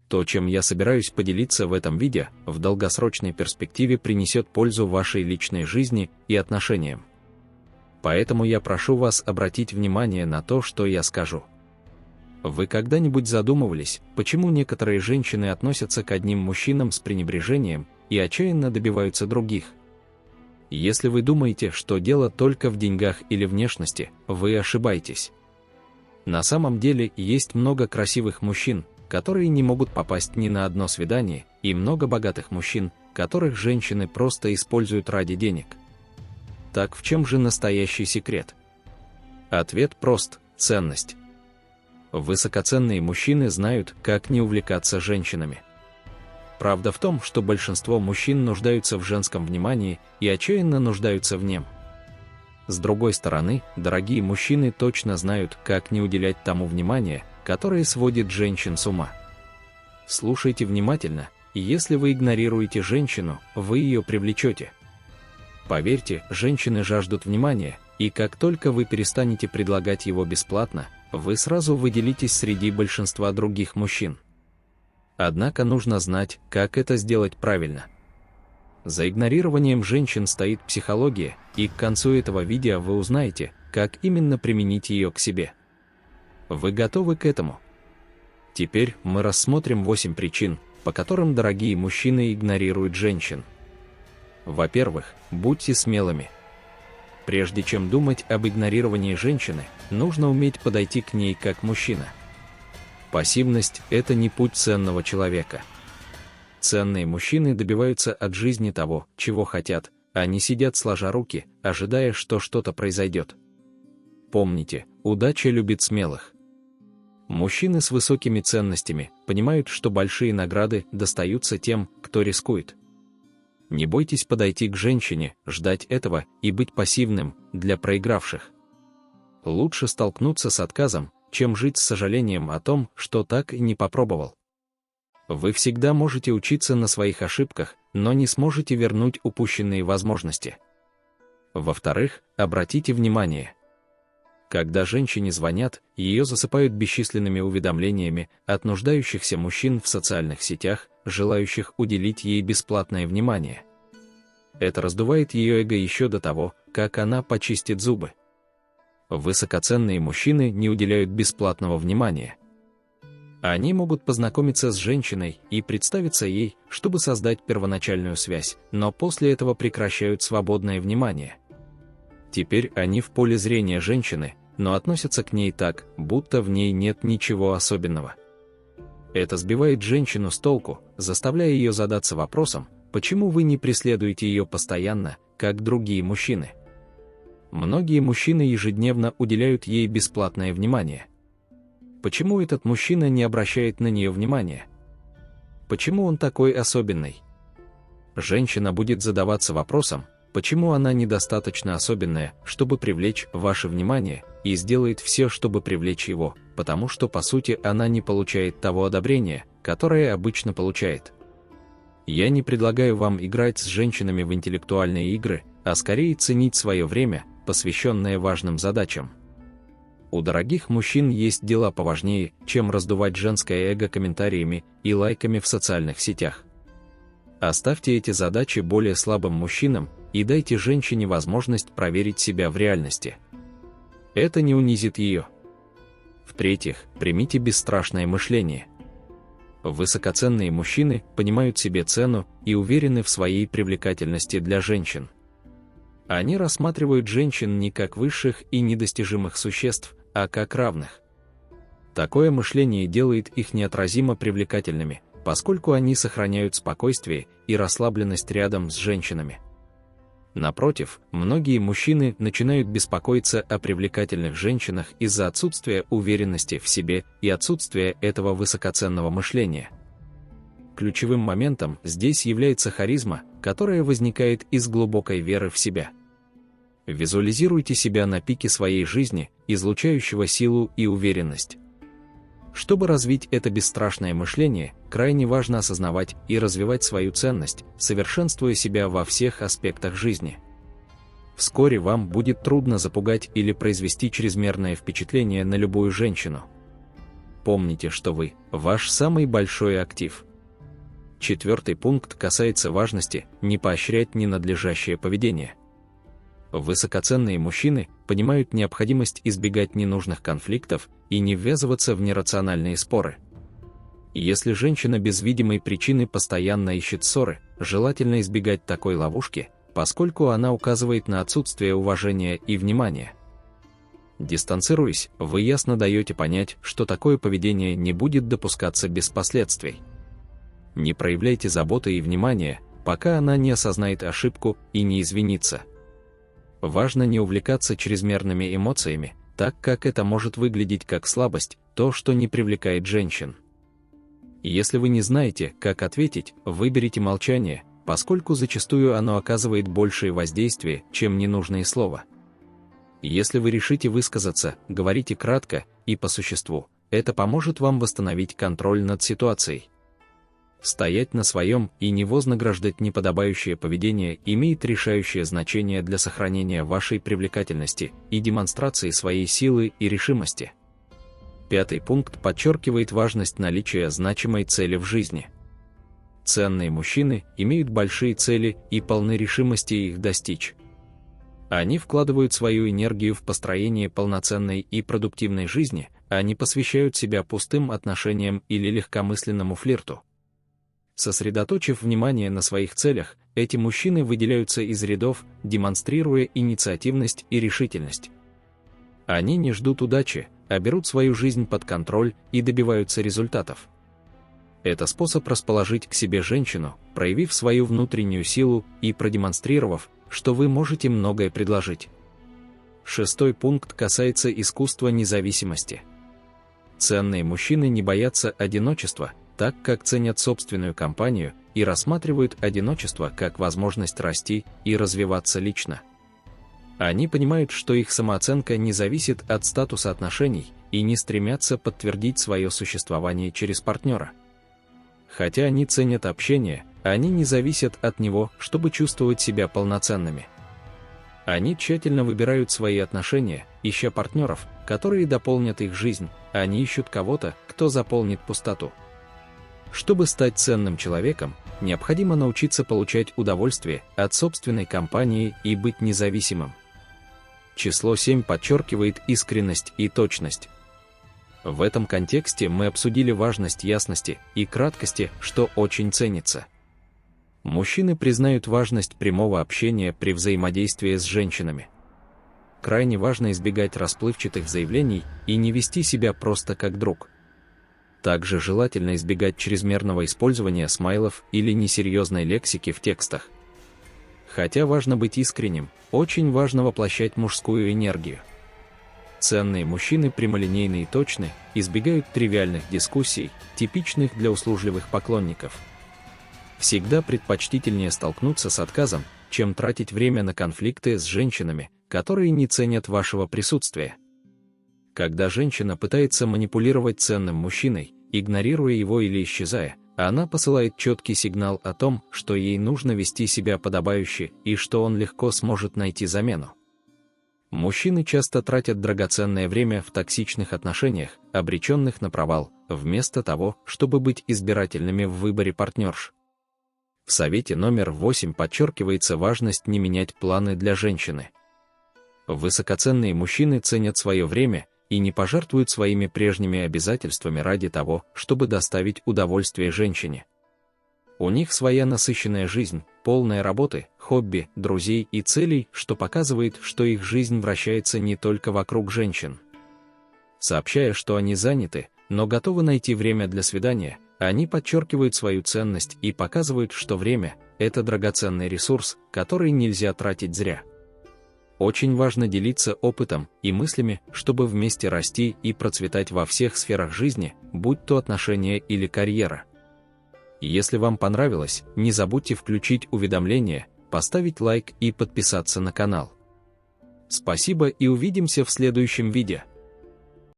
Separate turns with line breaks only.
то, чем я собираюсь поделиться в этом видео, в долгосрочной перспективе принесет пользу вашей личной жизни и отношениям. Поэтому я прошу вас обратить внимание на то, что я скажу. Вы когда-нибудь задумывались, почему некоторые женщины относятся к одним мужчинам с пренебрежением и отчаянно добиваются других? Если вы думаете, что дело только в деньгах или внешности, вы ошибаетесь. На самом деле есть много красивых мужчин, которые не могут попасть ни на одно свидание, и много богатых мужчин, которых женщины просто используют ради денег. Так в чем же настоящий секрет? Ответ прост – ценность. Высокоценные мужчины знают, как не увлекаться женщинами. Правда в том, что большинство мужчин нуждаются в женском внимании и отчаянно нуждаются в нем. С другой стороны, дорогие мужчины точно знают, как не уделять тому внимания, которое сводит женщин с ума. Слушайте внимательно, и если вы игнорируете женщину, вы ее привлечете. Поверьте, женщины жаждут внимания, и как только вы перестанете предлагать его бесплатно, вы сразу выделитесь среди большинства других мужчин. Однако нужно знать, как это сделать правильно. За игнорированием женщин стоит психология, и к концу этого видео вы узнаете, как именно применить ее к себе. Вы готовы к этому? Теперь мы рассмотрим 8 причин, по которым дорогие мужчины игнорируют женщин. Во-первых, будьте смелыми. Прежде чем думать об игнорировании женщины, нужно уметь подойти к ней как мужчина. Пассивность – это не путь ценного человека. Ценные мужчины добиваются от жизни того, чего хотят, а не сидят сложа руки, ожидая, что что-то произойдет. Помните, удача любит смелых. Мужчины с высокими ценностями понимают, что большие награды достаются тем, кто рискует. Не бойтесь подойти к женщине, ждать этого и быть пассивным для проигравших. Лучше столкнуться с отказом, чем жить с сожалением о том, что так и не попробовал. Вы всегда можете учиться на своих ошибках, но не сможете вернуть упущенные возможности. Во-вторых, обратите внимание. Когда женщине звонят, ее засыпают бесчисленными уведомлениями от нуждающихся мужчин в социальных сетях, желающих уделить ей бесплатное внимание. Это раздувает ее эго еще до того, как она почистит зубы. Высокоценные мужчины не уделяют бесплатного внимания. Они могут познакомиться с женщиной и представиться ей, чтобы создать первоначальную связь, но после этого прекращают свободное внимание. Теперь они в поле зрения женщины, но относятся к ней так, будто в ней нет ничего особенного. Это сбивает женщину с толку, заставляя ее задаться вопросом, почему вы не преследуете ее постоянно, как другие мужчины. Многие мужчины ежедневно уделяют ей бесплатное внимание. Почему этот мужчина не обращает на нее внимания? Почему он такой особенный? Женщина будет задаваться вопросом, почему она недостаточно особенная, чтобы привлечь ваше внимание, и сделает все, чтобы привлечь его, потому что, по сути, она не получает того одобрения, которое обычно получает. Я не предлагаю вам играть с женщинами в интеллектуальные игры, а скорее ценить свое время, посвященное важным задачам. У дорогих мужчин есть дела поважнее, чем раздувать женское эго комментариями и лайками в социальных сетях. Оставьте эти задачи более слабым мужчинам и дайте женщине возможность проверить себя в реальности. Это не унизит ее. В-третьих, примите бесстрашное мышление. Высокоценные мужчины понимают себе цену и уверены в своей привлекательности для женщин. Они рассматривают женщин не как высших и недостижимых существ, а как равных. Такое мышление делает их неотразимо привлекательными, поскольку они сохраняют спокойствие и расслабленность рядом с женщинами. Напротив, многие мужчины начинают беспокоиться о привлекательных женщинах из-за отсутствия уверенности в себе и отсутствия этого высокоценного мышления. Ключевым моментом здесь является харизма, которая возникает из глубокой веры в себя. Визуализируйте себя на пике своей жизни, излучающего силу и уверенность. Чтобы развить это бесстрашное мышление, крайне важно осознавать и развивать свою ценность, совершенствуя себя во всех аспектах жизни. Вскоре вам будет трудно запугать или произвести чрезмерное впечатление на любую женщину. помните, что вы – ваш самый большой актив. 4 пункт касается важности не поощрять ненадлежащее поведение. Высокоценные мужчины понимают необходимость избегать ненужных конфликтов и не ввязываться в нерациональные споры. Если женщина без видимой причины постоянно ищет ссоры, желательно избегать такой ловушки, поскольку она указывает на отсутствие уважения и внимания. Дистанцируясь, вы ясно даете понять, что такое поведение не будет допускаться без последствий. Не проявляйте заботы и внимания, пока она не осознает ошибку и не извинится. Важно не увлекаться чрезмерными эмоциями, так как это может выглядеть как слабость, то, что не привлекает женщин. Если вы не знаете, как ответить, выберите молчание, поскольку зачастую оно оказывает большее воздействие, чем ненужные слова. Если вы решите высказаться, говорите кратко и по существу. Это поможет вам восстановить контроль над ситуацией. Стоять на своем и не вознаграждать неподобающее поведение имеет решающее значение для сохранения вашей привлекательности и демонстрации своей силы и решимости. 5 пункт подчеркивает важность наличия значимой цели в жизни. Ценные мужчины имеют большие цели и полны решимости их достичь. Они вкладывают свою энергию в построение полноценной и продуктивной жизни, а не посвящают себя пустым отношениям или легкомысленному флирту. Сосредоточив внимание на своих целях, эти мужчины выделяются из рядов, демонстрируя инициативность и решительность. Они не ждут удачи, а берут свою жизнь под контроль и добиваются результатов. Это способ расположить к себе женщину, проявив свою внутреннюю силу и продемонстрировав, что вы можете многое предложить. 6 пункт касается искусства независимости. Ценные мужчины не боятся одиночества, так как ценят собственную компанию и рассматривают одиночество как возможность расти и развиваться лично. Они понимают, что их самооценка не зависит от статуса отношений и не стремятся подтвердить свое существование через партнера. Хотя они ценят общение, они не зависят от него, чтобы чувствовать себя полноценными. Они тщательно выбирают свои отношения, ища партнеров, которые дополнят их жизнь, а не ищут кого-то, кто заполнит пустоту. Чтобы стать ценным человеком, необходимо научиться получать удовольствие от собственной компании и быть независимым. Число 7 подчеркивает искренность и точность. В этом контексте мы обсудили важность ясности и краткости, что очень ценится. Мужчины признают важность прямого общения при взаимодействии с женщинами. Крайне важно избегать расплывчатых заявлений и не вести себя просто как друг. Также желательно избегать чрезмерного использования смайлов или несерьезной лексики в текстах. Хотя важно быть искренним, очень важно воплощать мужскую энергию. Ценные мужчины прямолинейны и точны, избегают тривиальных дискуссий, типичных для услужливых поклонников. Всегда предпочтительнее столкнуться с отказом, чем тратить время на конфликты с женщинами, которые не ценят вашего присутствия. Когда женщина пытается манипулировать ценным мужчиной, игнорируя его или исчезая, она посылает четкий сигнал о том, что ей нужно вести себя подобающе и что он легко сможет найти замену. Мужчины часто тратят драгоценное время в токсичных отношениях, обреченных на провал, вместо того, чтобы быть избирательными в выборе партнерш. В совете номер 8 подчеркивается важность не менять планы для женщины. Высокоценные мужчины ценят свое время и не пожертвуют своими прежними обязательствами ради того, чтобы доставить удовольствие женщине. У них своя насыщенная жизнь, полная работы, хобби, друзей и целей, что показывает, что их жизнь вращается не только вокруг женщин. Сообщая, что они заняты, но готовы найти время для свидания, они подчеркивают свою ценность и показывают, что время – это драгоценный ресурс, который нельзя тратить зря. Очень важно делиться опытом и мыслями, чтобы вместе расти и процветать во всех сферах жизни, будь то отношения или карьера. Если вам понравилось, не забудьте включить уведомления, поставить лайк и подписаться на канал. Спасибо и увидимся в следующем видео.